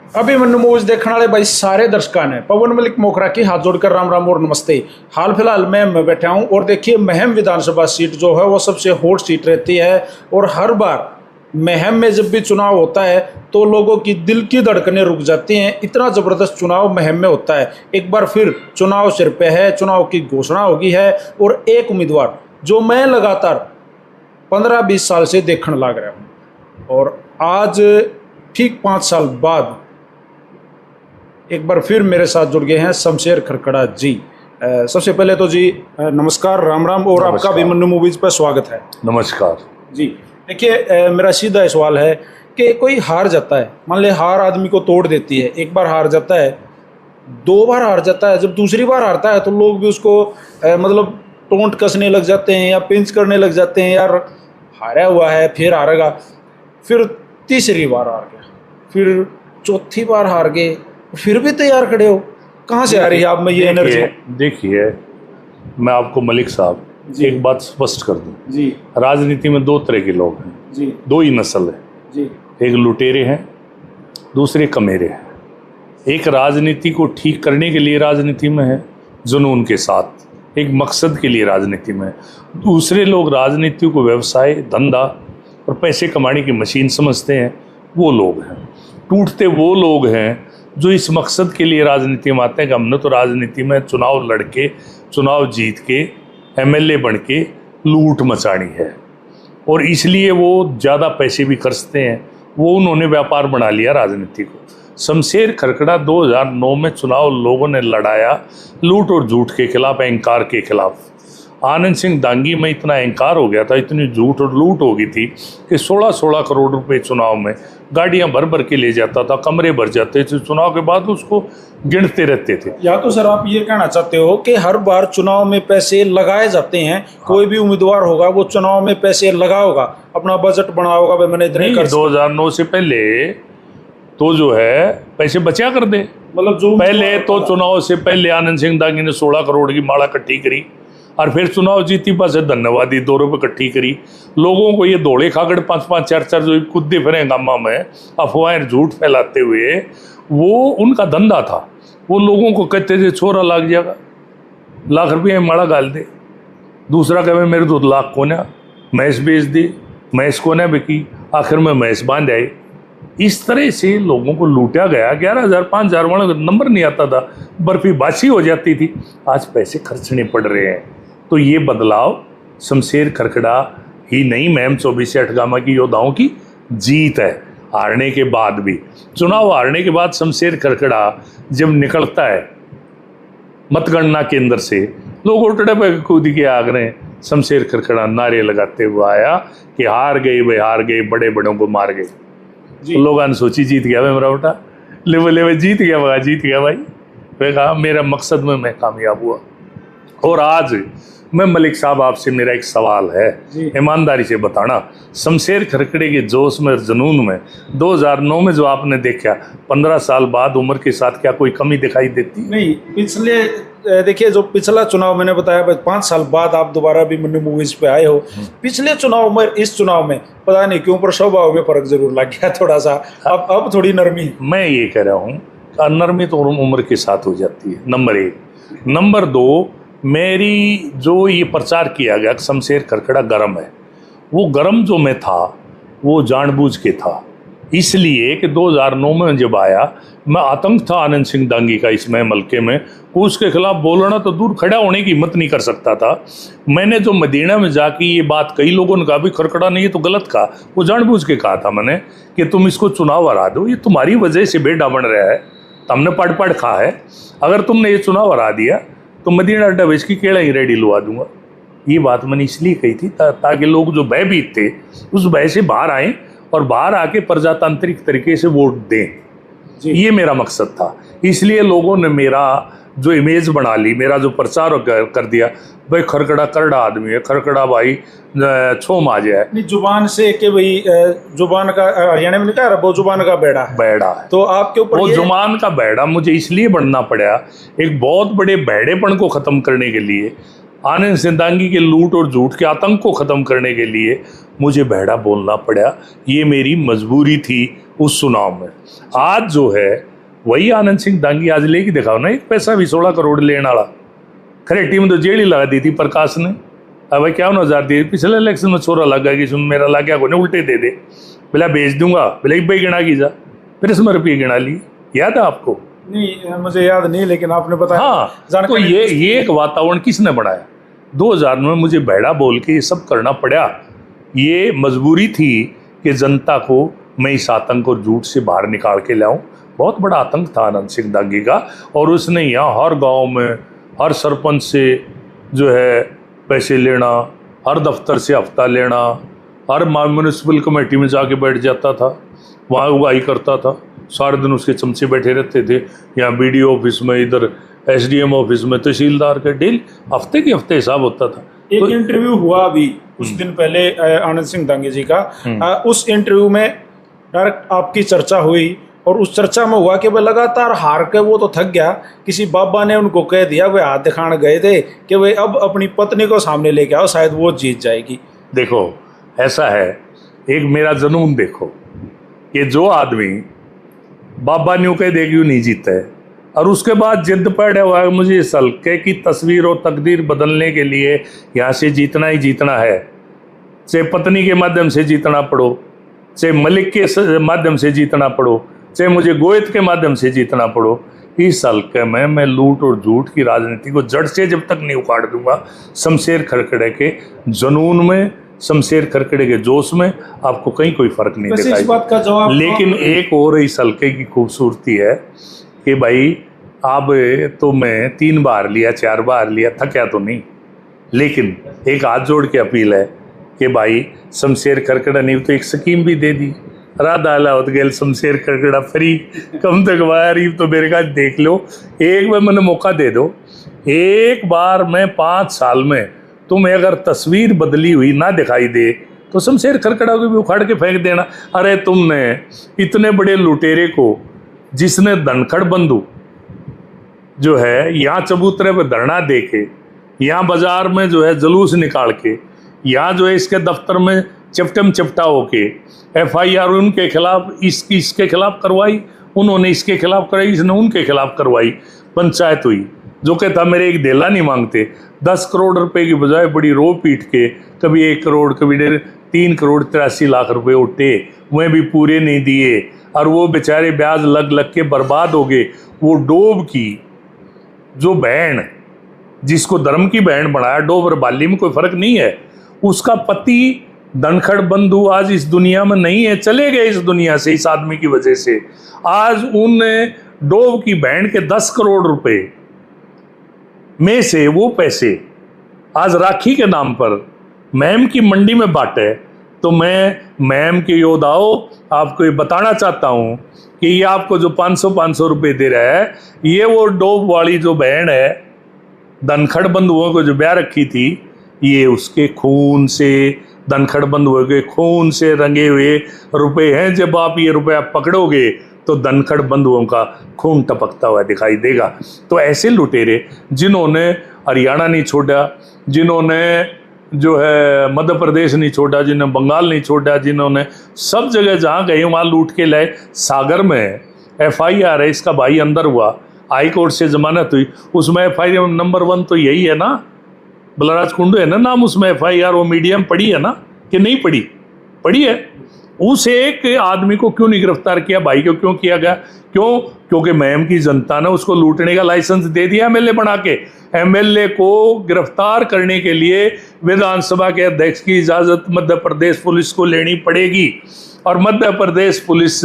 Abhimanyu movies देखने वाले भाई सारे दर्शकों ने पवन मलिक मोखरा की हाथ जोड़कर राम राम और नमस्ते। हाल फिलहाल मैं बैठा हूं और देखिए महम विधानसभा सीट जो है वो सबसे हॉट सीट रहती है और हर बार महम में जब भी चुनाव होता है तो लोगों की दिल की धड़कनें रुक जाती हैं। इतना ज़बरदस्त चुनाव महम में होता है। एक बार फिर चुनाव सिर पे है, चुनाव की घोषणा होगी है और एक उम्मीदवार जो मैं लगातार 15-20 साल से देखने लग रहा हूँ और आज ठीक 5 साल बाद एक बार फिर मेरे साथ जुड़ गए हैं शमशेर खरकड़ा जी। सबसे पहले तो जी नमस्कार, राम राम और आपका अभिमन्यु मूवीज पर स्वागत है। नमस्कार जी। देखिए मेरा सीधा सवाल है कि कोई हार जाता है, मान ले हार आदमी को तोड़ देती है। एक बार हार जाता है, 2 बार हार जाता है, जब दूसरी बार हारता है तो लोग भी उसको मतलब टोंट कसने लग जाते हैं या पिंच करने लग जाते हैं, यार हारा हुआ है फिर हारेगा। फिर तीसरी बार हार गया, फिर चौथी बार हार गए, फिर भी तैयार खड़े हो। कहाँ से आ रही है आप में ये एनर्जी? देखिए मैं आपको मलिक साहब एक बात स्पष्ट कर दूं जी। राजनीति में 2 तरह के लोग हैं जी। 2 ही नस्ल है जी। एक लुटेरे हैं, दूसरे कमेरे हैं। एक राजनीति को ठीक करने के लिए राजनीति में है जुनून के साथ, एक मकसद के लिए राजनीति में है। दूसरे लोग राजनीति को व्यवसाय, धंधा और पैसे कमाने की मशीन समझते हैं। वो लोग हैं टूटते, वो लोग हैं जो इस मकसद के लिए राजनीति में आते हैं कि हमने तो राजनीति में चुनाव लड़के, चुनाव जीत के एमएलए बन के लूट मचानी है और इसलिए वो ज़्यादा पैसे भी खर्चते हैं। वो उन्होंने व्यापार बना लिया राजनीति को। शमशेर खरकड़ा 2009 में चुनाव लोगों ने लड़ाया लूट और झूठ के खिलाफ, अहंकार के खिलाफ। आनंद सिंह दांगी में इतना अहंकार हो गया था, इतनी झूठ और लूट हो गई थी कि 16-16 करोड़ रुपए चुनाव में गाड़ियां भर भर के ले जाता था, कमरे भर जाते थे। चुनाव के बाद उसको गिनते रहते थे। या तो सर आप ये कहना चाहते हो कि हर बार चुनाव में पैसे लगाए जाते हैं? हाँ। कोई भी उम्मीदवार होगा वो चुनाव में पैसे लगाओगा, अपना बजट बनाओगा, भाई मैंने इतने 2009 से पहले तो जो है पैसे बचा कर दे। मतलब जो पहले तो चुनाव से पहले आनंद सिंह दांगी ने 16 करोड़ की माला इकट्ठी करी और फिर चुनाव जीती, पास धन्यवादी 2 रुपये इकट्ठी करी। लोगों को ये दौड़े खागड़ 5-5, 4-4 जो कुद्दे फिरे गामा में अफवाहें झूठ फैलाते हुए, वो उनका धंधा था। वो लोगों को कहते थे छोरा लाग जाएगा, लाख रुपये माड़ा गाल दे। दूसरा कहे मेरे 2 लाख कोना मैस बेच दी, मैस कोना बिकी, आखिर में मैस बांध आए। इस तरह से लोगों को लूटा गया। 11,000 5,000 वाला नंबर नहीं आता था, बर्फी बासी हो जाती थी। आज पैसे खर्चने पड़ रहे हैं। तो ये बदलाव शमशेर खरकड़ा ही नहीं, महम 24 गामा की योद्धाओं की जीत है। हारने के बाद भी, चुनाव हारने के बाद शमशेर खरकड़ा जब निकलता है मतगणना केंद्र से, लोग उठड़े पे कूद के आ गए। शमशेर खरकड़ा नारे लगाते हुए आया कि हार गए भाई, हार गए, बड़े बड़ों को मार गए। तो लोगों ने सोची जीत गया भाई मेरा बेटा, ले जीत गया भाई, जीत गया भाई। वे कहा मेरा मकसद में मैं कामयाब हुआ। और आज मैं मलिक साहब आपसे मेरा एक सवाल है, ईमानदारी से बताना, शमशेर खरकड़े के जोश में, जुनून में 2009 में जो आपने देखा, 15 साल बाद उम्र के साथ क्या कोई कमी दिखाई देती? नहीं। पिछले देखिए जो पिछला चुनाव मैंने बताया 5 साल बाद आप दोबारा भी अभिमन्यु मूवीज पे आए हो। पिछले चुनाव में, इस चुनाव में पता नहीं क्यों पर स्वभाव में फर्क जरूर लग गया थोड़ा सा। अब थोड़ी नरमी। मैं ये कह रहा हूँ नरमी तो उम्र के साथ हो जाती है, नंबर 1। नंबर 2, मेरी जो ये प्रचार किया गया शमशेर खरकड़ा गरम है, वो गरम जो मैं था वो जानबूझ के था। इसलिए कि 2009 में जब आया, मैं आतंक था आनंद सिंह दांगी का इस महम हल्के में। उसके खिलाफ बोलना तो दूर, खड़ा होने की हिम्मत नहीं कर सकता था। मैंने जो मदीना में जाके ये बात, कई लोगों ने कहा भी खरकड़ा ने ये तो गलत कहा, वो जानबूझ के कहा था मैंने कि तुम इसको चुनाव हरा दो, ये तुम्हारी वजह से बेटा बन रहा है, हमने पढ़ खा है। अगर तुमने ये चुनाव हरा दिया तो मदीना अड्डा बेच की केड़ा ही रेडी लुआ दूंगा। ये बात मैंने इसलिए कही थी ताकि लोग जो भयभीत थे उस भय से बाहर आए और बाहर आके प्रजातांत्रिक तरीके से वोट दें। ये मेरा मकसद था। इसलिए लोगों ने मेरा जो इमेज बना ली, मेरा जो प्रचार कर दिया, भाई खरकड़ा करड़ा आदमी है, खरकड़ा भाई छोम आ जाए जुबान से कि भाई जुबान का, हरियाणा में कहा वो जुबान का बेड़ा है। तो आपके ऊपर वो जुबान का बेड़ा मुझे इसलिए बनना पड़ा, एक बहुत बड़े बेड़ेपन को खत्म करने के लिए, आनंद सिंह दांगी के लूट और झूठ के आतंक को खत्म करने के लिए, मुझे बहरा बोलना पड़ा, ये मेरी मजबूरी थी उस चुनाव में। आज जो है वही आनंद सिंह दांगी आज लेके दिखाओ ना, एक पैसा भी 16 करोड़ लेने वाला। खरे टीम तो जेल ही लगा दी थी प्रकाश ने। अब 51,000 दिए, पिछले इलेक्शन में छोरा लगा कि सुन मेरा ला क्या को उल्टे दे दे, बोला भेज दूंगा, बोला एक भाई गिना की जा, फिर इसमें रुपये गिना ली। याद है आपको? नहीं, मुझे याद नहीं, लेकिन आपने बताया। हाँ, तो ये एक वातावरण किसने बनाया? 2000 में मुझे बहरा बोल के ये सब करना पड़ा। ये मजबूरी थी कि जनता को मैं इस आतंक और झूठ से बाहर निकाल के लाऊं। बहुत बड़ा आतंक था आनंद सिंह दांगी का, और उसने यहाँ हर गांव में हर सरपंच से जो है पैसे लेना, हर दफ्तर से हफ्ता लेना, हर म्यूनिसिपल कमेटी में जाके बैठ जाता था, वहाँ उगाही करता था। सारे दिन उसके चमचे बैठे रहते थे, यहाँ BDO ऑफिस में, इधर SDM ऑफिस में, तहसीलदार के डेली हफ्ते के हफ्ते हिसाब होता था। एक तो इंटरव्यू हुआ अभी कुछ दिन पहले आनंद सिंह दांगी जी का, उस इंटरव्यू में डायरेक्ट आपकी चर्चा हुई, और उस चर्चा में हुआ कि वह लगातार हार के वो तो थक गया। किसी बाबा ने उनको कह दिया, वे हाथ दिखाने गए थे कि वे अब अपनी पत्नी को सामने लेके आओ, शायद वो जीत जाएगी। देखो ऐसा है, एक मेरा जुनून देखो कि जो आदमी बाबा न्यू कह देगी वो नहीं जीता है, और उसके बाद जिद पड़ा हुआ है मुझे इस हल्के की तस्वीर और तकदीर बदलने के लिए यहाँ से जीतना ही जीतना है, चाहे पत्नी के माध्यम से जीतना पड़ो, चाहे मलिक के माध्यम से जीतना पड़ो, चाहे मुझे गोयत के माध्यम से जीतना पड़ो। इस हल्के में मैं लूट और झूठ की राजनीति को जड़ से जब तक नहीं उखाड़ दूंगा, शमशेर खड़खड़े के जुनून में, शमशेर खड़खड़े के जोश में आपको कहीं कोई फर्क नहीं दिखाई। इस बात का जवाब लेकिन एक और इस हल्के की खूबसूरती है कि भाई अब तो मैं 3 बार लिया 4 बार लिया, थका तो नहीं, लेकिन एक हाथ जोड़ के अपील है कि भाई शमशेर खड़खड़ा ने तो एक स्कीम भी दे दी, राधा अलाउद गेल शमशेर खड़खड़ा फ्री, कम तक वायर तो मेरे का देख लो, एक बार मैंने मौका दे दो, एक बार मैं 5 साल में तुम्हें अगर तस्वीर बदली हुई ना दिखाई दे तो शमशेर खड़खड़ा को भी उखाड़ के फेंक देना। अरे तुमने इतने बड़े लुटेरे को, जिसने धनखड़ बंधु जो है यहाँ चबूतरे पे धरना दे के, यहाँ बाजार में जो है जुलूस निकाल के, यहाँ जो है इसके दफ्तर में चिपटम चिपटा होके FIR उनके खिलाफ, इसके खिलाफ करवाई, उन्होंने इसके खिलाफ कराई, इसने उनके खिलाफ करवाई, पंचायत हुई। जो कहता मेरे एक देला नहीं मांगते, 10 करोड़ रुपए की बजाय बड़ी रो पीट के कभी 1 करोड़ कभी 3 करोड़ 83 लाख रुपए उठे, वह भी पूरे नहीं दिए, और वो बेचारे ब्याज लग लग के बर्बाद हो गए। वो डोब की जो बहन, जिसको धर्म की बहन बनाया, डोब और बाली में कोई फर्क नहीं है, उसका पति धनखड़ बंधु आज इस दुनिया में नहीं है, चले गए इस दुनिया से इस आदमी की वजह से। आज उन डोब की बहन के 10 करोड़ रुपए में से वो पैसे आज राखी के नाम पर मैम की मंडी में बांटे। तो मैं मैम के योद्धाओं आपको ये बताना चाहता हूँ कि ये आपको जो 500 रुपए दे रहा है, ये वो डोब वाली जो बहन है, धनखड़ बंधुओं को जो ब्याह रखी थी, ये उसके खून से, धनखड़ बंधुओं के खून से रंगे हुए रुपए हैं। जब आप ये रुपया पकड़ोगे तो धनखड़ बंधुओं का खून टपकता हुआ दिखाई देगा। तो ऐसे लुटेरे जिन्होंने हरियाणा नहीं छोड़ा, जिन्होंने जो है मध्य प्रदेश नहीं छोड़ा, जिन्होंने बंगाल नहीं छोड़ा, जिन्होंने सब जगह जहाँ गए वहाँ लूट के लाए। सागर में FIR है, इसका भाई अंदर हुआ, हाई कोर्ट से जमानत हुई, उसमें FIR नंबर 1 तो यही है ना, बलराज कुंडू है ना नाम उसमें FIR। वो मीडियम पढ़ी है ना कि नहीं पढ़ी? पढ़ी है। उस एक आदमी को क्यों नहीं गिरफ्तार किया? भाई को क्यों किया गया? क्यों? क्योंकि मैम की जनता ने उसको लूटने का लाइसेंस दे दिया MLA बना के। MLA को गिरफ्तार करने के लिए विधानसभा के अध्यक्ष की इजाजत मध्य प्रदेश पुलिस को लेनी पड़ेगी, और मध्य प्रदेश पुलिस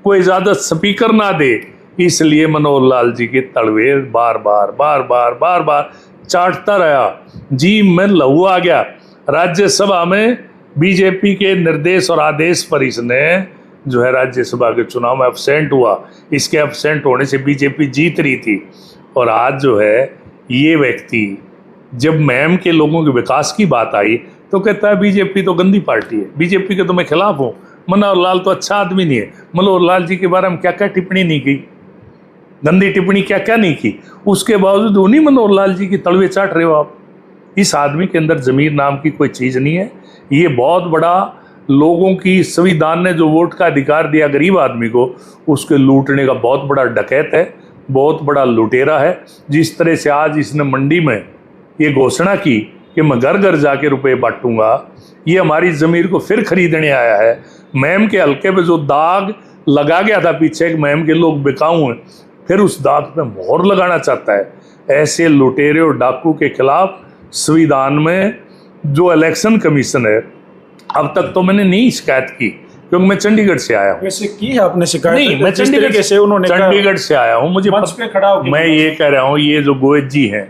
को इजाजत स्पीकर ना दे। इसलिए मनोहर लाल जी के तलवे बार बार चाटता रहा। जी में लहू आ गया। राज्यसभा में बीजेपी के निर्देश और आदेश पर इसने जो है राज्यसभा के चुनाव में एब्सेंट हुआ। इसके एब्सेंट होने से बीजेपी जीत रही थी। और आज जो है ये व्यक्ति जब मैम के लोगों के विकास की बात आई तो कहता है बीजेपी तो गंदी पार्टी है, बीजेपी के तो मैं खिलाफ हूँ। मनोहर लाल तो अच्छा आदमी नहीं है। मनोहर लाल जी के बारे में क्या क्या टिप्पणी नहीं की, गंदी टिप्पणी क्या क्या नहीं की, उसके बावजूद उन्हीं मनोहर लाल जी की तलवे चाट रहे हो आप। इस आदमी के अंदर जमीर नाम की कोई चीज़ नहीं है। ये बहुत बड़ा लोगों की संविधान ने जो वोट का अधिकार दिया गरीब आदमी को, उसके लूटने का बहुत बड़ा डकैत है, बहुत बड़ा लुटेरा है। जिस तरह से आज इसने मंडी में ये घोषणा की कि मैं घर घर जाके रुपए बांटूंगा, ये हमारी ज़मीर को फिर खरीदने आया है। मैम के हल्के पे जो दाग लगा गया था पीछे कि मैम के लोग बिकाऊ हैं, फिर उस दाग पे मोहर लगाना चाहता है। ऐसे लुटेरे और डाकू के खिलाफ संविधान में जो इलेक्शन कमीशन है, अब तक तो मैंने नहीं शिकायत की क्योंकि मैं चंडीगढ़ से आया हूँ। वैसे की है आपने शिकायत? नहीं, मैं चंडीगढ़ से उन्होंने चंडीगढ़ से आया हूँ। मुझे मंच पे खड़ा होकर मैं ये कह रहा हूँ, ये जो गोयत जी हैं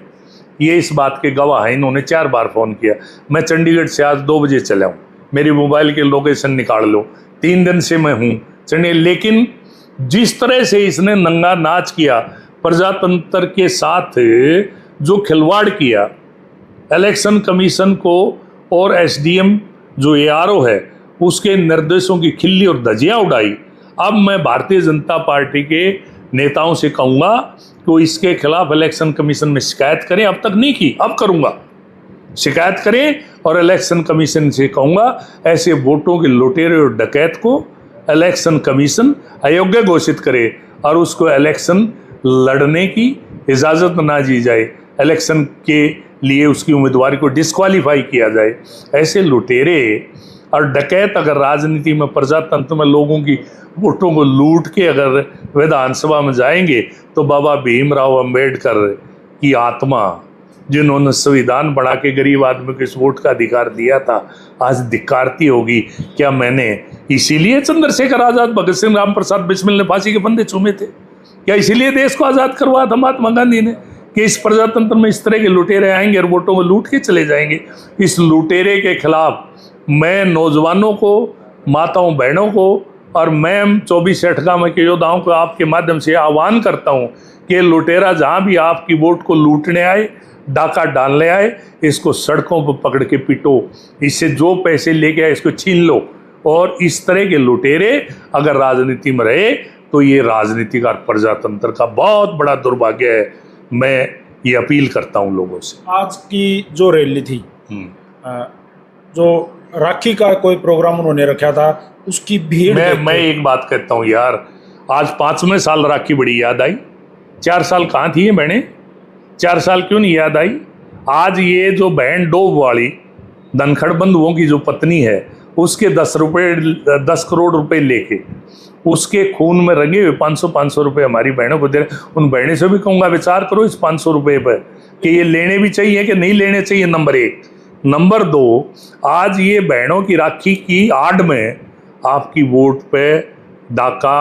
ये इस बात के गवाह हैं। इन्होंने 4 बार फ़ोन किया। मैं चंडीगढ़ से आज 2 बजे चला हूँ, मेरी मोबाइल के लोकेशन निकाल लो, 3 दिन से मैं हूँ चंडीगढ़। लेकिन जिस तरह से इसने नंगा नाच किया, प्रजातंत्र के साथ जो खिलवाड़ किया, इलेक्शन कमीशन को और एसडीएम जो एआरओ है उसके निर्देशों की खिल्ली और धज्जियां उड़ाई। अब मैं भारतीय जनता पार्टी के नेताओं से कहूँगा तो इसके खिलाफ इलेक्शन कमीशन में शिकायत करें। अब तक नहीं की, अब करूँगा, शिकायत करें और इलेक्शन कमीशन से कहूँगा ऐसे वोटों के लुटेरे और डकैत को इलेक्शन कमीशन अयोग्य घोषित करे और उसको इलेक्शन लड़ने की इजाज़त ना दी जाए, इलेक्शन के लिए उसकी उम्मीदवारी को डिस्क्वालीफाई किया जाए। ऐसे लुटेरे और डकैत अगर राजनीति में, प्रजातंत्र में लोगों की वोटों को लूट के अगर विधानसभा में जाएंगे तो बाबा भीमराव अंबेडकर की आत्मा, जिन्होंने संविधान बना के गरीब आदमी को इस वोट का अधिकार दिया था, आज धिक्कारती होगी। क्या मैंने इसीलिए चंद्रशेखर आज़ाद, भगत सिंह, राम प्रसाद बिस्मिल ने फांसी के फंदे चूमे थे? क्या इसीलिए देश को आज़ाद करवाया था महात्मा गांधी ने कि इस प्रजातंत्र में इस तरह के लुटेरे आएंगे और वोटों को लूट के चले जाएंगे? इस लुटेरे के खिलाफ मैं नौजवानों को, माताओं बहनों को और मैं 24 अठगांव के योद्धाओं को आपके माध्यम से आह्वान करता हूं कि लुटेरा जहां भी आपकी वोट को लूटने आए, डाका डालने आए, इसको सड़कों पर पकड़ के पीटो, इससे जो पैसे लेके आए इसको छीन लो। और इस तरह के लुटेरे अगर राजनीति में रहे तो ये राजनीतिक और प्रजातंत्र का बहुत बड़ा दुर्भाग्य है। मैं ये अपील करता हूं लोगों से। आज की जो रैली थी, जो राखी का कोई प्रोग्राम उन्होंने रखा था, उसकी भीड़ मैं एक बात कहता हूँ यार, आज 5वें साल राखी बड़ी याद आई। 4 साल कहाँ थी ये बहनें? 4 साल क्यों नहीं याद आई? आज ये जो बहन डोब वाली धनखड़ बंधुओं की जो पत्नी है, उसके 10 करोड़ रुपए लेके उसके खून में रंगे हुए 500 रुपए हमारी बहनों को दे रहे। उन बहनों से भी कहूँगा विचार करो इस 500 रुपए पर कि ये लेने भी चाहिए कि नहीं लेने चाहिए, नंबर 1। नंबर 2, आज ये बहनों की राखी की आड़ में आपकी वोट पे डाका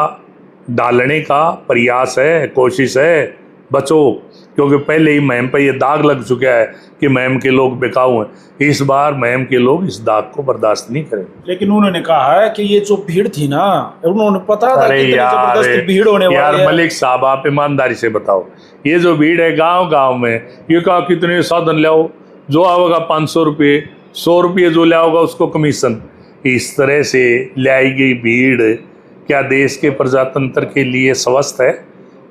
डालने का प्रयास है, कोशिश है। बचो, क्योंकि पहले ही मैम पे ये दाग लग चुका है कि मैम के लोग बिकाऊ हैं। इस बार मैम के लोग इस दाग को बर्दाश्त नहीं करेंगे। लेकिन उन्होंने कहा है कि ये जो भीड़ थी ना, उन्होंने पता था कि जबरदस्त भीड़ होने वाली है। यार मलिक साहब, आप ईमानदारी से बताओ, ये जो भीड़ है गांव में, ये कहा कितने साधन लाओ, जो आओगा 500 रुपये, 100 रुपये जो लाओगा उसको कमीशन। इस तरह से लाई गई भीड़ क्या देश के प्रजातंत्र के लिए स्वस्थ है?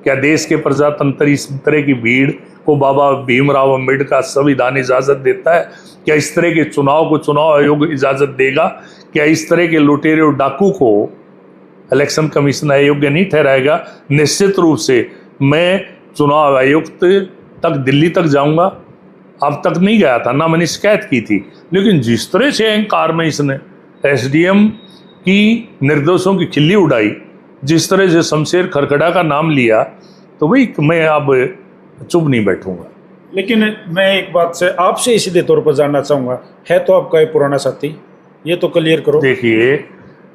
क्या देश के प्रजातंत्र इस तरह की भीड़ को बाबा भीमराव अम्बेडकर का संविधान इजाज़त देता है? क्या इस तरह के चुनाव को चुनाव आयोग इजाज़त देगा? क्या इस तरह के लुटेरे और डाकू को इलेक्शन कमीशन अयोग्य नहीं ठहराएगा? निश्चित रूप से मैं चुनाव आयुक्त तक, दिल्ली तक जाऊंगा। अब तक नहीं गया था, ना मैंने शिकायत की थी, लेकिन जिस तरह से अहंकार में इसने एसडीएम की निर्दोषों की खिल्ली उड़ाई, जिस तरह से शमशेर खरखड़ा का नाम लिया, तो भाई मैं अब चुप नहीं बैठूंगा। लेकिन मैं एक बात से आपसे सीधे तौर पर जानना चाहूँगा, है तो आपका ये पुराना साथी, ये तो क्लियर करो। देखिए,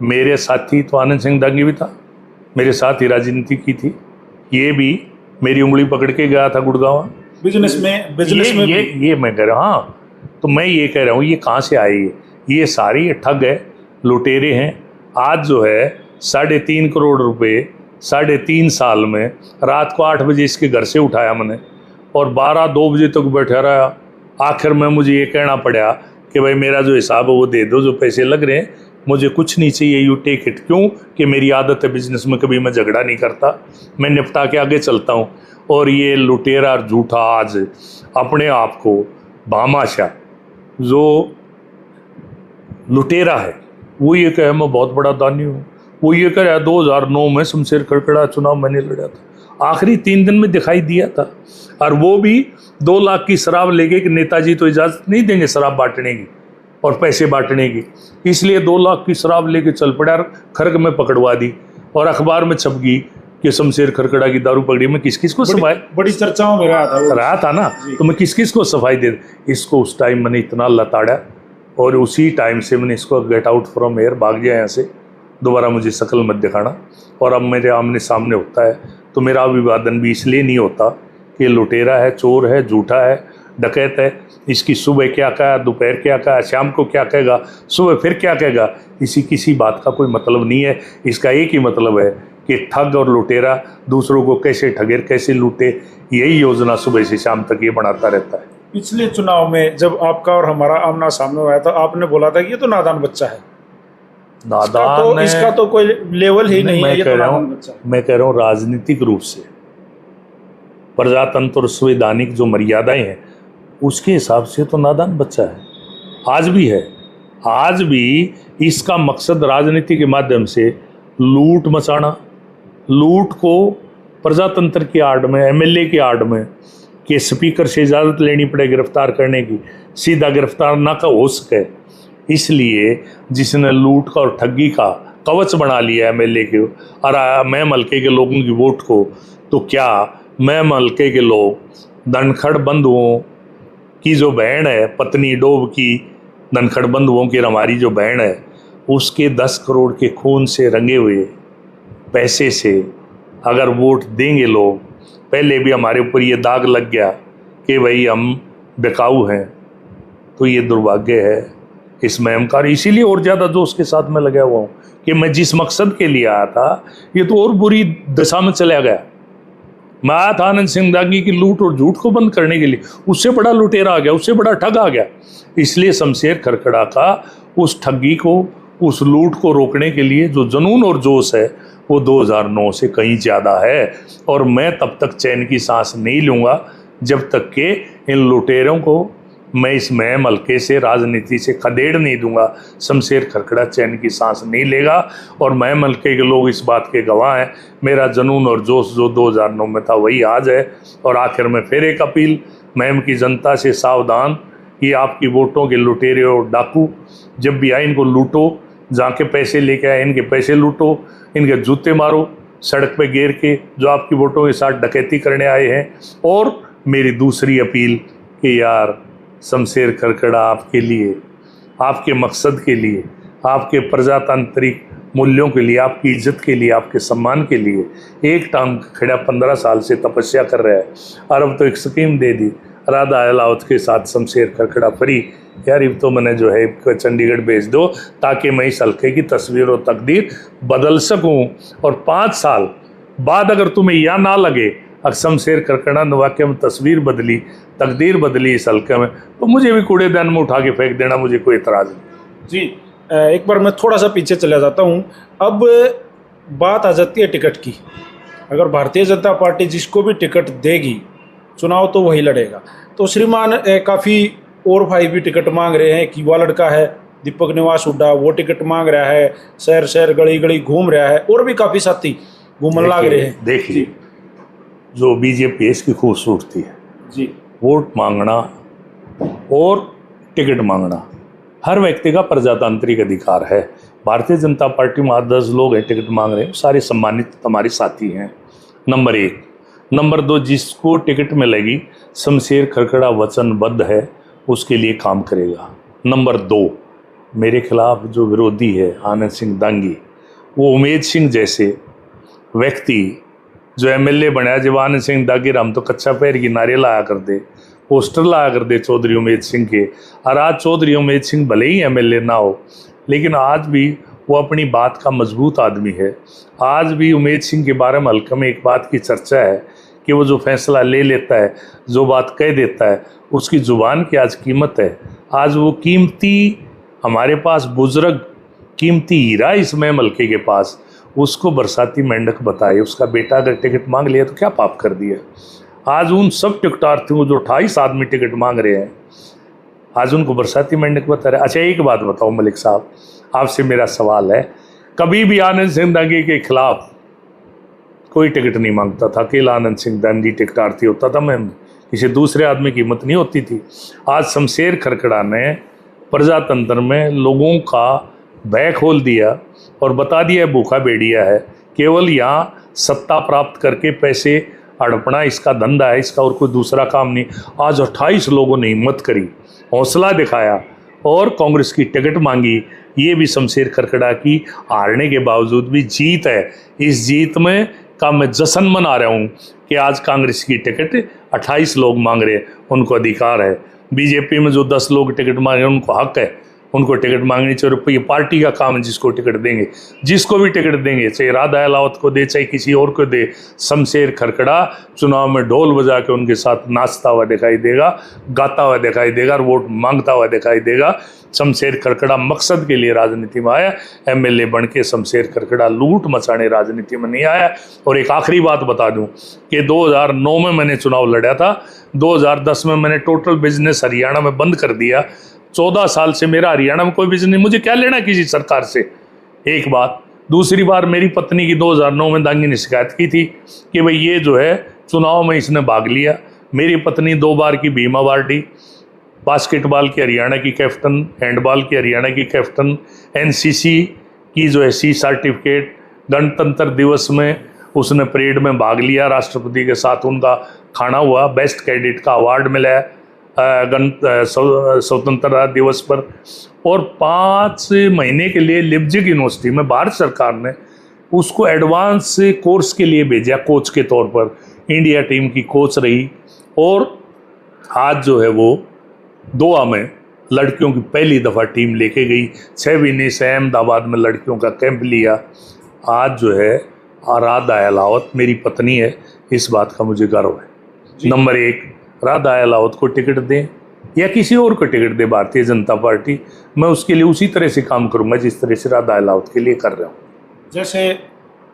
मेरे साथी तो आनंद सिंह दांगी भी था, मेरे साथ ही राजनीति की थी, ये भी मेरी उंगली पकड़ के गया था गुड़गांव। बिजनेस में ये मैं कह रहा हूँ। हाँ, तो मैं ये कह रहा हूँ, ये कहाँ से आए? ये सारी ठग है, लुटेरे हैं। आज जो है 3.5 करोड़ रुपए 3.5 साल में, रात को 8 बजे इसके घर से उठाया मैंने और 2 बजे तक बैठा रहा। आखिर में मुझे ये कहना पड़ा कि भाई मेरा जो हिसाब है वो दे दो, जो पैसे लग रहे हैं मुझे कुछ नहीं चाहिए, यू टेक इट। क्यों? कि मेरी आदत है बिजनेस में, कभी मैं झगड़ा नहीं करता, मैं निपटा के आगे चलता हूँ। और ये लुटेरा और झूठा आज अपने आप को भामाशाह, जो लुटेरा है, वो ये कहे मैं बहुत बड़ा दानी हूँ, वो ये कह रहा है 2009 में शमशेर खड़खड़ा चुनाव मैंने लड़ा था, आखिरी 3 दिन में दिखाई दिया था। और वो भी 2 लाख की शराब लेके कि नेताजी तो इजाज़त नहीं देंगे शराब बांटने की और पैसे बांटने की, इसलिए 2 लाख की शराब लेके चल पड़ा और खर्ग में पकड़वा दी और अखबार में छप गई कि शमशेर खड़खड़ा की दारू पकड़ी। मैं किस किस को सफाई, बड़ी चर्चाओं में रहा था ना, तो मैं किस किस को सफाई दे, इसको उस टाइम मैंने इतना लताड़ा और उसी टाइम से मैंने इसको गेट आउट फ्रॉम एयर, भाग गया यहाँ से, दोबारा मुझे शक्ल मत दिखाना। और अब मेरे आमने सामने होता है तो मेरा अभिवादन भी इसलिए नहीं होता कि लुटेरा है, चोर है, झूठा है, डकैत है, इसकी सुबह क्या कहा, दोपहर क्या कहा, शाम को क्या कहेगा, सुबह फिर क्या कहेगा, इसी किसी बात का कोई मतलब नहीं है। इसका एक ही मतलब है कि ठग और लुटेरा दूसरों को कैसे ठगे, कैसे लूटे, यही योजना सुबह से शाम तक ये बनाता रहता है। पिछले चुनाव में जब आपका और हमारा आमना सामने हुआ था, आपने बोला था कि ये तो नादान बच्चा है, नादान इसका तो कोई लेवल ही नहीं है, ये तो नादान बच्चा है। मैं कह रहा हूँ राजनीतिक रूप से प्रजातंत्र और संवैधानिक जो मर्यादाएं हैं उसके हिसाब से तो नादान बच्चा है, आज भी है। आज भी इसका मकसद राजनीति के माध्यम से लूट मचाना, लूट को प्रजातंत्र की आड़ में, एमएलए की आड़ में कि स्पीकर से इजाज़त लेनी पड़े गिरफ्तार करने की, सीधा गिरफ्तार ना का हो सके, इसलिए जिसने लूट का और ठगी का कवच बना लिया एमएलए के और मैम हल्के के लोगों की वोट को, तो क्या मैम हल्के के लोग धनखड़ बंधुओं की जो बहन है, पत्नी डोब की धनखड़ बंधुओं की हमारी जो बहन है, उसके 10 करोड़ के खून से रंगे हुए पैसे से अगर वोट देंगे लोग, पहले भी हमारे ऊपर ये दाग लग गया कि भाई हम बिकाऊ हैं, तो ये दुर्भाग्य है इस मैम का। इसीलिए और ज़्यादा जोश के साथ मैं लगा हुआ हूँ कि मैं जिस मकसद के लिए आया था ये तो और बुरी दशा में चला गया। मैं आया था आनंद सिंह दागी की लूट और झूठ को बंद करने के लिए, उससे बड़ा लुटेरा आ गया, उससे बड़ा ठग आ गया। इसलिए शमशेर खड़खड़ा का उस ठगी को, उस लूट को रोकने के लिए जो जुनून और जोश है वो 2009 से कहीं ज़्यादा है। और मैं तब तक चैन की सांस नहीं लूँगा जब तक कि इन लुटेरों को मैं इस महम हल्के से, राजनीति से खदेड़ नहीं दूंगा। शमशेर खड़खड़ा चैन की सांस नहीं लेगा और महम हल्के के लोग इस बात के गवाह हैं। मेरा जुनून और जोश जो 2009 में था वही आज है। और आखिर में फिर एक अपील महम की जनता से, सावधान, ये आपकी वोटों के लुटेरे और डाकू, जब भी आए इनको लूटो, जहाँ के पैसे लेके आए इनके पैसे लूटो, इनके जूते मारो सड़क पे घेर के जो आपकी वोटों के साथ डकैती करने आए हैं। और मेरी दूसरी अपील कि यार शमशेर खड़खड़ा आपके लिए, आपके मकसद के लिए, आपके प्रजातांत्रिक मूल्यों के लिए, आपकी इज्जत के लिए, आपके सम्मान के लिए एक टांग खड़ा 15 साल से तपस्या कर रहा है। और अब तो एक स्कीम दे दी राधा अहलावत के साथ शमशेर खड़खड़ा फ्री। यार अब तो मैंने जो है चंडीगढ़ भेज दो ताकि मैं इस हल्के की तस्वीर और तकदीर बदल सकूं। और 5 साल बाद अगर तुम्हें यह ना लगे शमशेर खड़खड़ा ने वाकई में तस्वीर बदली, तकदीर बदली इस हल्के में, तो मुझे भी कूड़ेदान में उठा के फेंक देना, मुझे कोई एतराज़ नहीं। जी, एक बार मैं थोड़ा सा पीछे चला जाता हूँ। अब बात आ जाती है टिकट की। अगर भारतीय जनता पार्टी जिसको भी टिकट देगी चुनाव तो वही लड़ेगा। तो श्रीमान काफ़ी और भाई भी टिकट मांग रहे हैं। युवा लड़का है दीपक निवास हुड्डा, वो टिकट मांग रहा है, शहर शहर गली गली घूम रहा है, और भी काफ़ी साथी घूमने लग रहे हैं। देखिए जो बीजेपी इसकी खूबसूरती है जी, वोट मांगना और टिकट मांगना हर व्यक्ति का प्रजातांत्रिक अधिकार है। भारतीय जनता पार्टी में 8-10 लोग हैं टिकट मांग रहे हैं, सारे सम्मानित हमारे साथी हैं, नंबर 1। नंबर 2, जिसको टिकट मिलेगी शमशेर खड़खड़ा वचनबद्ध है उसके लिए काम करेगा। नंबर 2, मेरे खिलाफ जो विरोधी है आनंद सिंह दांगी, वो उमेद सिंह जैसे व्यक्ति जो एमएलए बनाया, जब आनंद सिंह दागी हम तो कच्चा पैर की नारे लाया कर दे, पोस्टर लाया कर दे चौधरी उमेद सिंह के। और आज चौधरी उमेद सिंह भले ही एमएलए ना हो, लेकिन आज भी वो अपनी बात का मजबूत आदमी है। आज भी उमेद सिंह के बारे में हल्के में एक बात की चर्चा है कि वो जो फैसला ले लेता है, जो बात कह देता है, उसकी ज़ुबान की आज कीमत है। आज वो कीमती हमारे पास बुजुर्ग, कीमती हीरा इसमें हल्के के पास, उसको बरसाती मेंढक बताए, उसका बेटा अगर टिकट मांग लिया तो क्या पाप कर दिया। आज उन सब टिकटार्थियों जो 28 आदमी टिकट मांग रहे हैं, आज उनको बरसाती मेंढक बता रहे। अच्छा एक बात बताओ मलिक साहब, आपसे मेरा सवाल है, कभी भी आनंद सिंह दांगी के खिलाफ कोई टिकट नहीं मांगता था, अकेला आनंद सिंह दांगी टिकटार्थी होता था, मैं किसी दूसरे आदमी की हिम्मत नहीं होती थी। आज शमशेर खरकड़ा ने प्रजातंत्र में लोगों का भय खोल दिया और बता दिया भूखा भेड़िया है, केवल यहाँ सत्ता प्राप्त करके पैसे हड़पना इसका धंधा है, इसका और कोई दूसरा काम नहीं। आज 28 लोगों ने हिम्मत करी, हौसला दिखाया और कांग्रेस की टिकट मांगी। ये भी शमशेर खरकड़ा की हारने के बावजूद भी जीत है। इस जीत में का मैं जश्न मना रहा हूँ कि आज कांग्रेस की टिकट 28 लोग मांग रहे हैं, उनको अधिकार है। बीजेपी में जो 10 लोग टिकट मांग रहे हैं उनको हक है, उनको टिकट मांगनी चाहिए। ये पार्टी का काम है, जिसको टिकट देंगे, जिसको भी टिकट देंगे, चाहे राधा अहलावत को दे चाहे किसी और को दे, शमशेर खरकड़ा चुनाव में ढोल बजा के उनके साथ नाचता हुआ दिखाई देगा, गाता हुआ दिखाई देगा और वोट मांगता हुआ दिखाई देगा। शमशेर खरकड़ा मकसद के लिए राजनीति में आया, एमएलए बन के शमशेर खरकड़ा लूट मचाने राजनीति में नहीं आया। और एक आखिरी बात बता दूं कि 2009 में मैंने चुनाव लड़ा था, 2010 में मैंने टोटल बिजनेस हरियाणा में बंद कर दिया। 14 साल से मेरा हरियाणा में कोई बिजनेस नहीं, मुझे क्या लेना किसी सरकार से, एक बात। दूसरी बार मेरी पत्नी की 2009 में दांगी ने शिकायत की थी कि भाई ये जो है चुनाव में इसने भाग लिया। मेरी पत्नी 2 बार की बीमा अवार्डी, बास्केटबॉल की हरियाणा की कैप्टन, हैंडबॉल की हरियाणा की कैप्टन, एनसीसी की जो है सी सर्टिफिकेट, गणतंत्र दिवस में उसने परेड में भाग लिया, राष्ट्रपति के साथ उनका खाना हुआ, बेस्ट कैडेट का अवार्ड मिला है स्वतंत्रता दिवस पर। और 5 महीने के लिए लिप्जिग यूनिवर्सिटी में भारत सरकार ने उसको एडवांस कोर्स के लिए भेजा, कोच के तौर पर इंडिया टीम की कोच रही। और आज जो है वो दोहा में लड़कियों की पहली दफ़ा टीम लेके गई। 6 महीने से अहमदाबाद में लड़कियों का कैंप लिया। आज जो है राधा अहलावत मेरी पत्नी है, इस बात का मुझे गर्व है। नंबर 1, राधा अहलावत को टिकट दें या किसी और को टिकट दे भारतीय जनता पार्टी, मैं उसके लिए उसी तरह से काम करूंगा जिस तरह से राधा अहलावत के लिए कर रहा हूँ। जैसे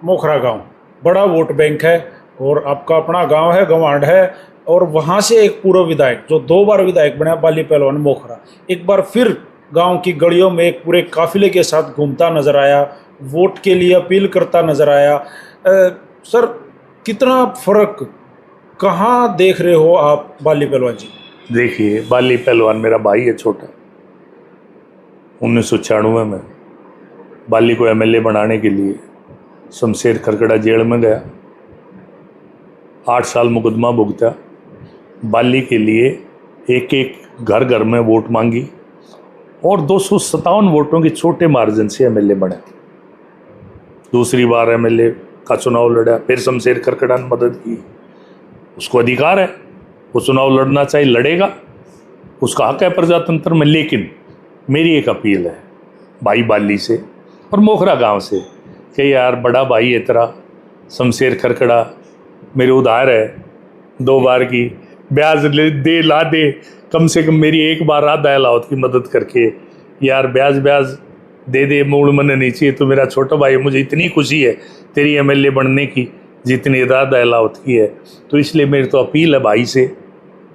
मोखरा गांव बड़ा वोट बैंक है और आपका अपना गांव है, गंवाड़ है, और वहाँ से एक पूर्व विधायक जो 2 बार विधायक बना बाली पहलवान मोखरा, एक बार फिर गांव की गलियों में एक पूरे काफिले के साथ घूमता नजर आया, वोट के लिए अपील करता नजर आया। सर, कितना फर्क कहाँ देख रहे हो आप बाली पहलवान जी? देखिए, बाली पहलवान मेरा भाई है छोटा। 1996 में बाली को एमएलए बनाने के लिए शमशेर खरकड़ा जेल में गया, 8 साल मुकदमा भुगता, बाली के लिए एक एक घर घर में वोट मांगी और 257 वोटों के छोटे मार्जिन से एमएलए बने। दूसरी बार एमएलए का चुनाव लड़ा, फिर शमशेर खरकड़ा ने मदद की। उसको अधिकार है, वो चुनाव लड़ना चाहिए, लड़ेगा, उसका हक है प्रजातंत्र में। लेकिन मेरी एक अपील है भाई बाली से और मोखरा गांव से कि यार बड़ा भाई है तेरा शमशेर खरकड़ा, मेरे उधार है, 2 बार की ब्याज दे ला दे, कम से कम मेरी एक बार राधा अहलावत की मदद करके यार ब्याज दे दे, मूल मन नहीं चाहिए। तो मेरा छोटा भाई, मुझे इतनी खुशी है तेरी एमएलए बनने की जितनी राधा अहलावत की है। तो इसलिए मेरी तो अपील है भाई से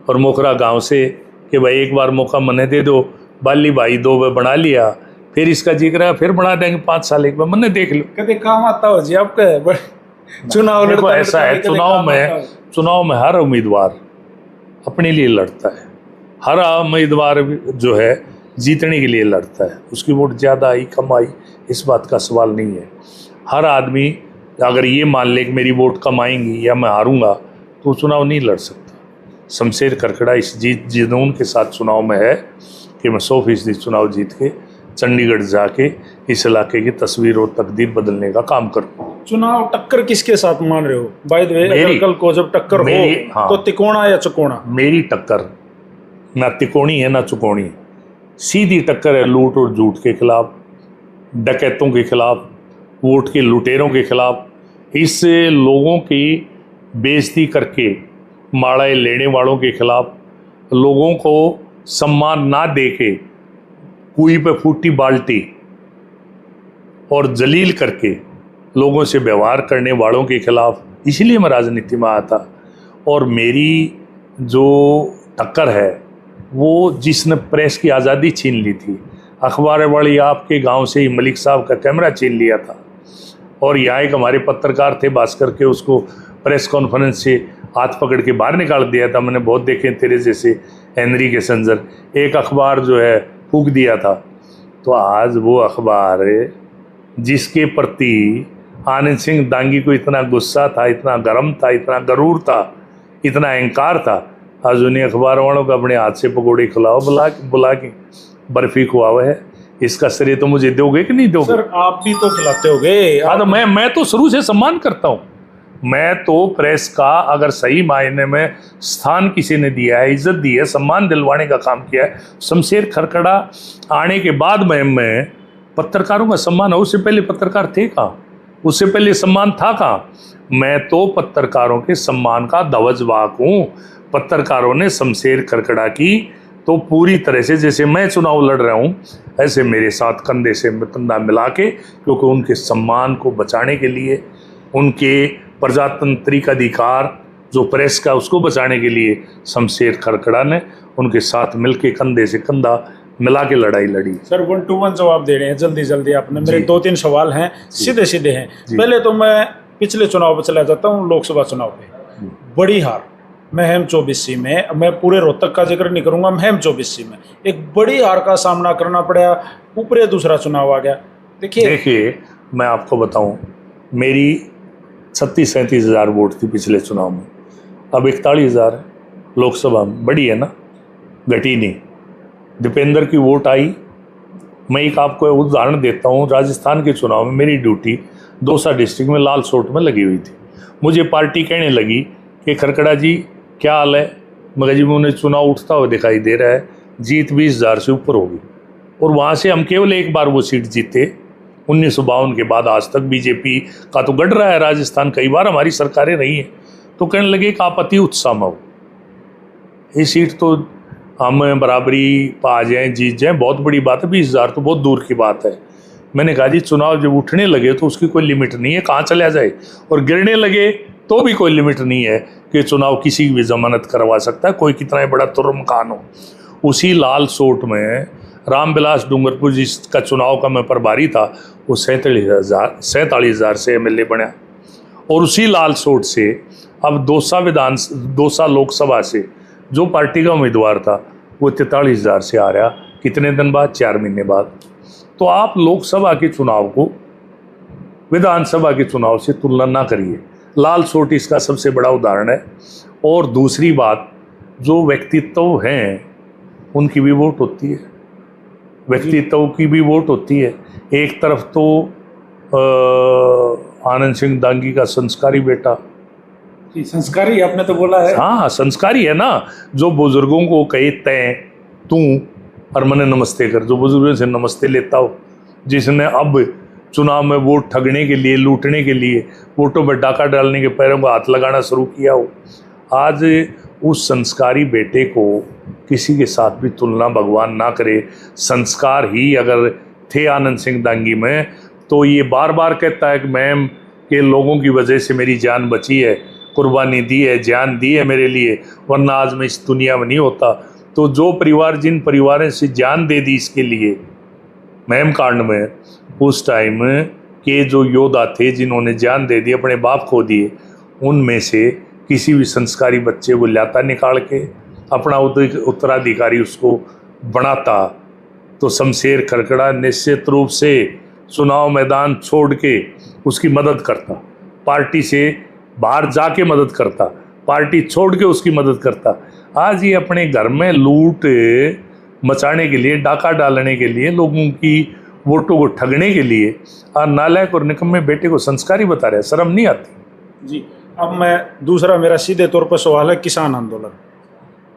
और मोखरा गांव से कि भाई एक बार मौका मने दे दो। बाली भाई 2 बार बना लिया, फिर इसका जिक्र है, फिर बना देंगे 5 साल, एक बार मने देख लो, कभी काम आता हो जी आपका। चुनाव देखो ऐसा है, चुनाव में हर उम्मीदवार अपने लिए लड़ता है, हर उम्मीदवार जो है जीतने के लिए लड़ता है। उसकी वोट ज़्यादा आई कम आई इस बात का सवाल नहीं है। हर आदमी अगर ये मान ले कि मेरी वोट कम आएंगी या मैं हारूंगा तो चुनाव नहीं लड़ सकता। शमशेर खरकड़ा इस जुनून के साथ चुनाव में है कि मैं 100% चुनाव जीत के चंडीगढ़ जाके इस इलाके की तस्वीर और तकदीर बदलने का काम करूँ। चुनाव टक्कर किसके साथ मान रहे हो? बाय द वे, अगर कल को जब टक्कर हो हाँ, तो तिकोना या चकोना? मेरी टक्कर ना तिकोनी है ना चुकोनी है, सीधी टक्कर है लूट और झूठ के खिलाफ, डकैतों के खिलाफ, वोट के लुटेरों के खिलाफ, इस लोगों की बेइज्जती करके माड़ाई लेने वालों के खिलाफ, लोगों को सम्मान ना दे के कुएं पे फूटी बाल्टी और जलील करके लोगों से व्यवहार करने वालों के खिलाफ, इसलिए मैं राजनीति में आया था। और मेरी जो टक्कर है वो जिसने प्रेस की आज़ादी छीन ली थी, अखबार वाली आपके गांव से ही मलिक साहब का कैमरा छीन लिया था, और यहाँ एक हमारे पत्रकार थे भास्कर के, उसको प्रेस कॉन्फ्रेंस से हाथ पकड़ के बाहर निकाल दिया था। मैंने बहुत देखे तेरे जैसे हेनरी के संजर, एक अखबार जो है फूंक दिया था। तो आज वो अखबार जिसके प्रति आनंद सिंह दांगी को इतना गुस्सा था, इतना गर्म था, इतना गरूर था, इतना अहंकार था, आज उन्हीं अखबार वालों को अपने हाथ से पकौड़े खिलाओ, बुला के बर्फी खुआवा है। इसका श्रेय तो मुझे दोगे कि नहीं दोगे? सर आप भी तो खिलाते होगे। हाँ, तो मैं तो शुरू से सम्मान करता हूँ। मैं तो प्रेस का अगर सही मायने में स्थान किसी ने दिया है, इज्जत दी है, सम्मान दिलवाने का काम किया है। शमशेर खरकड़ा आने के बाद मैं पत्रकारों का सम्मान है। उससे पहले पत्रकार थे कहाँ? उससे पहले सम्मान था कहाँ? मैं तो पत्रकारों के सम्मान का ध्वजवाहक हूँ। पत्रकारों ने शमशेर खरकड़ा की तो पूरी तरह से, जैसे मैं चुनाव लड़ रहा हूँ ऐसे मेरे साथ कंधे से कंधा मिला के, क्योंकि उनके सम्मान को बचाने के लिए, उनके प्रजातांत्रिक अधिकार जो प्रेस का उसको बचाने के लिए शमशेर खरकड़ा ने उनके साथ मिलके कंधे से कंधा मिला के लड़ाई लड़ी। सर 1 to 1 जवाब दे रहे हैं जल्दी जल्दी आपने। मेरे 2-3 सवाल हैं, सीधे सीधे हैं। पहले तो मैं पिछले चुनाव पर चला जाता हूँ, लोकसभा चुनाव पे बड़ी हार महम 24C में। मैं पूरे रोहतक का जिक्र नहीं करूंगा, महम 24C में एक बड़ी हार का सामना करना पड़ा। ऊपरे दूसरा चुनाव आ गया। देखिए मैं आपको बताऊं, मेरी 36-37 हज़ार वोट थी पिछले चुनाव में, अब 41,000 है लोकसभा में। बड़ी है ना, घटी नहीं। दीपेंद्र की वोट आई। मैं एक आपको उदाहरण देता हूँ, राजस्थान के चुनाव में मेरी ड्यूटी दौसा डिस्ट्रिक्ट में लाल सोट में लगी हुई थी। मुझे पार्टी कहने लगी कि खरकड़ा जी क्या हाल है? मगर जी उन्हें चुनाव उठता हुआ दिखाई दे रहा है, जीत 20,000 से ऊपर होगी। और वहाँ से हम केवल एक बार वो सीट जीते। 1952 के बाद आज तक बीजेपी का तो गढ़ रहा है राजस्थान, कई बार हमारी सरकारें रही हैं। तो कहने लगे कि आप अति उत्साह में हो, ये सीट तो हम बराबरी पा जाएँ, जीत जाएँ, बहुत बड़ी बात है, 20,000 तो बहुत दूर की बात है। मैंने कहा जी चुनाव जब उठने लगे तो उसकी कोई लिमिट नहीं है, कहाँ चला जाए, और गिरने लगे तो भी कोई लिमिट नहीं है कि चुनाव किसी की भी जमानत करवा सकता है, कोई कितना ही बड़ा तुर्मकान हो। उसी लाल सोट में रामविलास डूंगरपुर जिसका चुनाव का मैं प्रभारी था, वो 47,000 से एमएलए बना। और उसी लाल सोट से अब दौसा लोकसभा से जो पार्टी का उम्मीदवार था वो 43,000 से आ रहा। कितने दिन बाद? 4 महीने बाद। तो आप लोकसभा के चुनाव को विधानसभा के चुनाव से तुलना ना करिए। लाल सोट इसका सबसे बड़ा उदाहरण है। और दूसरी बात, जो व्यक्तित्व हैं उनकी भी वोट होती है, व्यक्तित्व की भी वोट होती है। एक तरफ तो आनंद सिंह दांगी का संस्कारी बेटा, संस्कारी आपने तो बोला है। हाँ संस्कारी है ना, जो बुजुर्गों को कहे तय तू और मने नमस्ते कर, जो बुजुर्गों से नमस्ते लेता हो, जिसने अब चुनाव में वोट ठगने के लिए, लूटने के लिए, वोटों पर डाका डालने के पैरों को हाथ लगाना शुरू किया हो। आज उस संस्कारी बेटे को किसी के साथ भी तुलना भगवान ना करे। संस्कार ही अगर थे आनंद सिंह दांगी में तो ये बार बार कहता है कि मैम के लोगों की वजह से मेरी जान बची है, कुर्बानी दी है, जान दी है मेरे लिए, वरना आज मैं इस दुनिया में नहीं होता। तो जो परिवार, जिन परिवारों से जान दे दी इसके लिए महम कांड में, उस टाइम के जो योद्धा थे जिन्होंने जान दे दी, अपने बाप खो दिए, उनमें से किसी भी संस्कारी बच्चे को लाता निकाल के अपना उत्तराधिकारी उसको बनाता, तो शमशेर खरकड़ा निश्चित रूप से चुनाव मैदान छोड़ के उसकी मदद करता, पार्टी से बाहर जाके मदद करता, पार्टी छोड़ के उसकी मदद करता। आज ये अपने घर में लूट मचाने के लिए, डाका डालने के लिए, लोगों की वोटों को ठगने के लिए नालायक और निकम्मे बेटे को संस्कारी बता रहे हैं। शर्म नहीं आती जी। अब मैं दूसरा, मेरा सीधे तौर पर सवाल है किसान आंदोलन।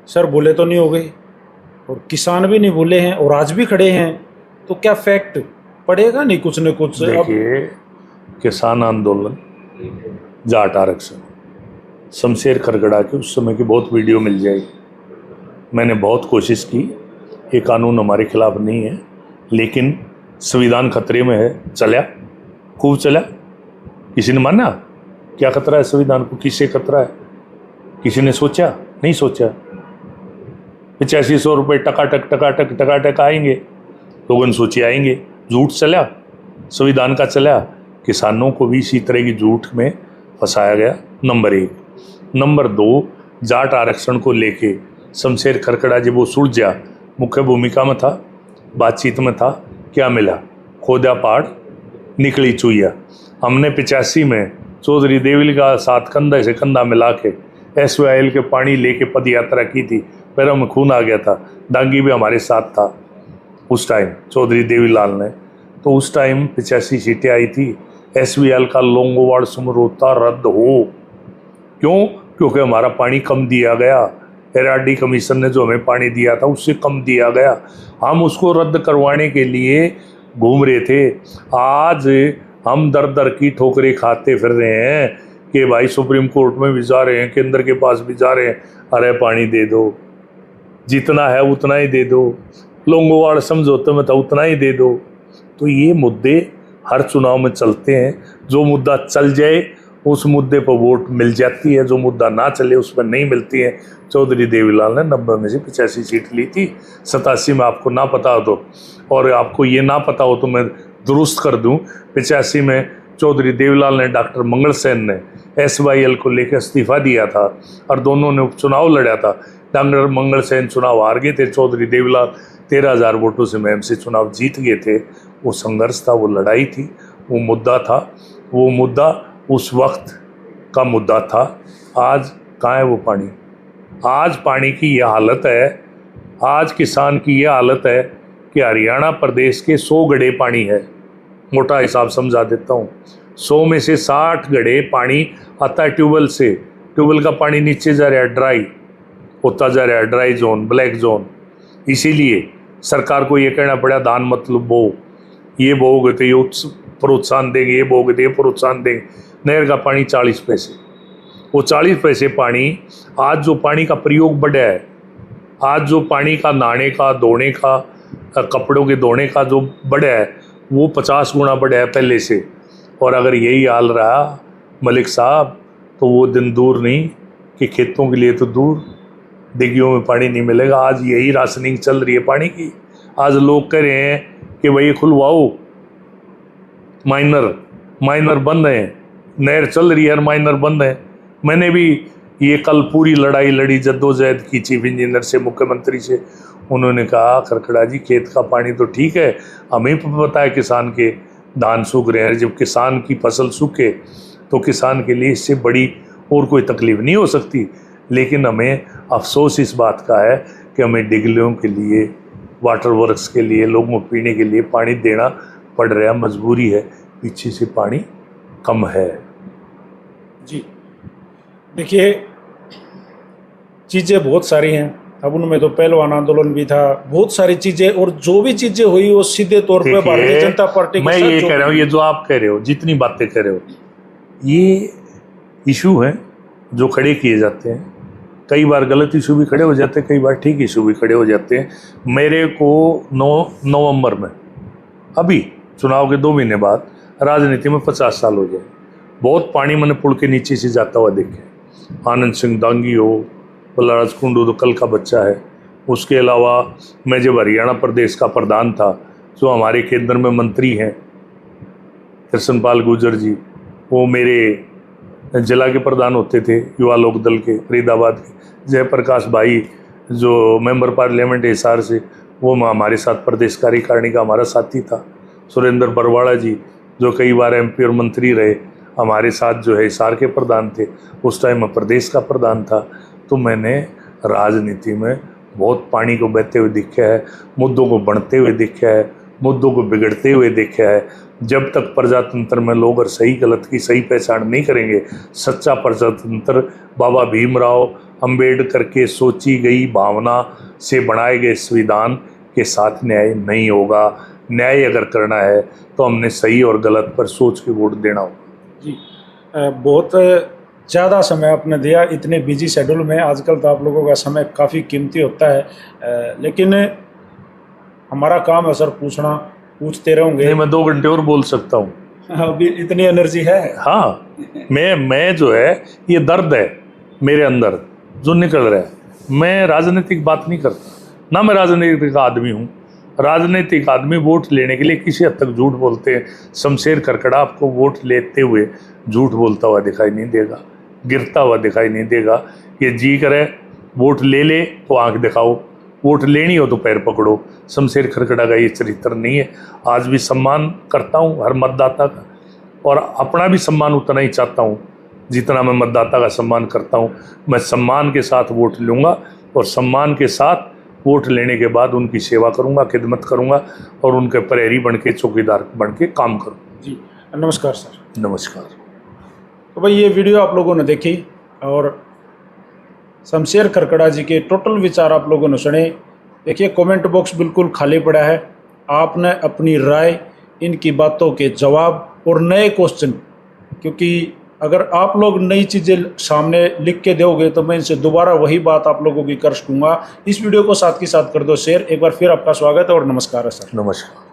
सर बोले तो नहीं हो गए, और किसान भी नहीं बोले हैं, और आज भी खड़े हैं, तो क्या फैक्ट पड़ेगा नहीं कुछ न कुछ? देखिए, किसान आंदोलन, जाट आरक्षण, शमशेर खरकड़ा की उस समय की बहुत वीडियो मिल जाएगी। मैंने बहुत कोशिश की, ये कानून हमारे खिलाफ नहीं है, लेकिन संविधान खतरे में है। चला, खूब चला, किसी ने माना? क्या खतरा है संविधान को? किससे खतरा है? किसी ने सोचा? नहीं सोचा। ₹8500 टकाटक आएंगे। लोगों ने सोचे आएंगे, झूठ चला, संविधान का चला, किसानों को भी इसी तरह की झूठ में फंसाया गया। नंबर 1। नंबर 2, जाट आरक्षण को लेके शमशेर खरकड़ा जब वो सुलझा, मुख्य भूमिका में था, बातचीत में था, क्या मिला? खोदा पहाड़ निकली चुईया। हमने 85 में चौधरी देवली का साथ कंधा से कंधा मिला के SYL के पानी लेके पद यात्रा की थी। पैरों में खून आ गया था। डांगी भी हमारे साथ था उस टाइम, चौधरी देवीलाल ने। तो उस टाइम 85 सीटें आई थी। SYL का लोंगोवाड़ समझौता रद्द हो। क्यों? क्योंकि हमारा पानी कम दिया गया। RRD कमीशन ने जो हमें पानी दिया था उससे कम दिया गया। हम उसको रद्द करवाने के लिए घूम रहे थे। आज हम दर दर की ठोकरें खाते फिर रहे हैं कि भाई सुप्रीम कोर्ट में भी जा रहे हैं, केंद्र के पास भी जा रहे हैं, अरे पानी दे दो, जितना है उतना ही दे दो, लोंगोवाड़ समझौते में था उतना ही दे दो। तो ये मुद्दे हर चुनाव में चलते हैं। जो मुद्दा चल जाए उस मुद्दे पर वोट मिल जाती है, जो मुद्दा ना चले उस पर नहीं मिलती है। चौधरी देवीलाल ने 90 में से 85 सीट ली थी। 87 में आपको ना पता हो तो, और आपको ये ना पता हो तो मैं दुरुस्त कर दूं, 85 में चौधरी देवीलाल ने, डॉक्टर मंगल सेन ने SYL को लेकर इस्तीफा दिया था और दोनों ने उपचुनाव लड़ा था। डॉक्टर मंगल सेन चुनाव हार गए थे, चौधरी देवीलाल 13,000 वोटों से MC चुनाव जीत गए थे। वो संघर्ष था, वो लड़ाई थी, वो मुद्दा था। वो मुद्दा उस वक्त का मुद्दा था। आज कहाँ है वो पानी? आज पानी की यह हालत है, आज किसान की यह हालत है कि हरियाणा प्रदेश के 100 गड्ढे पानी है। मोटा हिसाब समझा देता हूँ, 100 में से 60 गड्ढे पानी आता है ट्यूबवेल से। ट्यूबवेल का पानी नीचे जा रहा है, ड्राई होता जा रहा है, ड्राई जोन, ब्लैक जोन। इसीलिए सरकार को ये कहना पड़ा धान मतलब बो, ये बोओगे तो ये प्रोत्साहन देंगे, ये बोओगे तो ये प्रोत्साहन देंगे। नहर का पानी 40 पैसे, वो 40 पैसे पानी, आज जो पानी का प्रयोग बढ़ा है, आज जो पानी का नहाने का, धोने का, कपड़ों के धोने का जो बढ़ा है, वो 50 गुना बढ़ा है पहले से। और अगर यही हाल रहा मलिक साहब, तो वो दिन दूर नहीं कि खेतों के लिए तो दूर, दिग्गियों में पानी नहीं मिलेगा। आज यही राशनिंग चल रही है पानी की। आज लोग कह रहे हैं कि भाई खुलवाओ, माइनर बंद है, नहर चल रही है और माइनर बंद है। मैंने भी ये कल पूरी लड़ाई लड़ी, जद्दोजहद की चीफ इंजीनियर से, मुख्यमंत्री से। उन्होंने कहा खरखड़ा जी खेत का पानी तो ठीक है, हमें पता है किसान के धान सूख रहे हैं, जब किसान की फसल सूखे तो किसान के लिए इससे बड़ी और कोई तकलीफ नहीं हो सकती। लेकिन हमें अफसोस इस बात का है कि हमें डिगलियों के लिए, वाटर वर्क्स के लिए, लोगों को पीने के लिए पानी देना पड़ रहा है, मजबूरी है, पीछे से पानी कम है। जी देखिए, चीज़ें बहुत सारी हैं। अब उनमें तो पहलवान आंदोलन भी था, बहुत सारी चीज़ें, और जो भी चीज़ें हुई वो सीधे तौर पे भारतीय जनता पार्टी के मैं साथ ये कह रहा हूँ, ये जो आप कह रहे हो, जितनी बातें कह रहे हो, ये इशू हैं जो खड़े किए जाते हैं। कई बार गलत इशू भी खड़े हो जाते हैं, कई बार ठीक इशू भी खड़े हो जाते हैं। मेरे को 9 नवंबर में, अभी चुनाव के 2 महीने बाद, राजनीति में 50 साल हो गए। बहुत पानी मैंने पुल के नीचे से जाता हुआ देखे। आनंद सिंह दांगी हो, बलराज कुंडू तो कल का बच्चा है। उसके अलावा मैं जब हरियाणा प्रदेश का प्रधान था, जो हमारे केंद्र में मंत्री हैं कृष्णपाल गुर्जर जी, वो मेरे जिला के प्रधान होते थे, युवा लोक दल के फरीदाबाद के। जयप्रकाश भाई जो मेंबर पार्लियामेंट हिसार से, वो हमारे साथ प्रदेश कार्यकारिणी का हमारा साथी था। सुरेंद्र बरवाड़ा जी जो कई बार MP और मंत्री रहे, हमारे साथ जो है हिसार के प्रधान थे। उस टाइम मैं प्रदेश का प्रधान था। तो मैंने राजनीति में बहुत पानी को बहते हुए देखा है, मुद्दों को बढ़ते हुए देखा है, मुद्दों को बिगड़ते हुए देखा है। जब तक प्रजातंत्र में लोग और सही गलत की सही पहचान नहीं करेंगे, सच्चा प्रजातंत्र बाबा भीमराव अंबेडकर के सोची गई भावना से बनाए गए संविधान के साथ न्याय नहीं होगा। न्याय अगर करना है तो हमने सही और गलत पर सोच के वोट देना होगा। जी बहुत ज़्यादा समय आपने दिया इतने बिजी शेड्यूल में। आजकल तो आप लोगों का समय काफ़ी कीमती होता है, लेकिन हमारा काम है सर पूछना, पूछते रहोगे। नहीं, मैं 2 घंटे और बोल सकता हूँ, अभी इतनी एनर्जी है। हाँ, मैं जो है, ये दर्द है मेरे अंदर जो निकल रहा है। मैं राजनीतिक बात नहीं करता, ना मैं राजनीतिक आदमी हूँ। राजनीतिक आदमी वोट लेने के लिए किसी हद तक झूठ बोलते हैं। शमशेर खरकड़ा आपको वोट लेते हुए झूठ बोलता हुआ दिखाई नहीं देगा, गिरता हुआ दिखाई नहीं देगा। ये जी करे वोट ले ले तो आंख दिखाओ, वोट लेनी हो तो पैर पकड़ो। शमशेर खरकड़ा का ये चरित्र नहीं है। आज भी सम्मान करता हूँ हर मतदाता का, और अपना भी सम्मान उतना ही चाहता हूँ जितना मैं मतदाता का सम्मान करता हूँ। मैं सम्मान के साथ वोट लूँगा और सम्मान के साथ वोट लेने के बाद उनकी सेवा करूँगा, खिदमत करूँगा और उनके प्रहरी बन के, चौकीदार बन के काम करूँ। जी नमस्कार सर। नमस्कार। तो भाई ये वीडियो आप लोगों ने देखी और शमशेर खरकड़ा जी के टोटल विचार आप लोगों ने सुने। देखिए कमेंट बॉक्स बिल्कुल खाली पड़ा है, आपने अपनी राय, इनकी बातों के जवाब और नए क्वेश्चन, क्योंकि अगर आप लोग नई चीज़ें सामने लिख के दोगे तो मैं इनसे दोबारा वही बात आप लोगों की कर सकूँगा। इस वीडियो को साथ के साथ कर दो शेयर। एक बार फिर आपका स्वागत है और नमस्कार है सर। नमस्कार।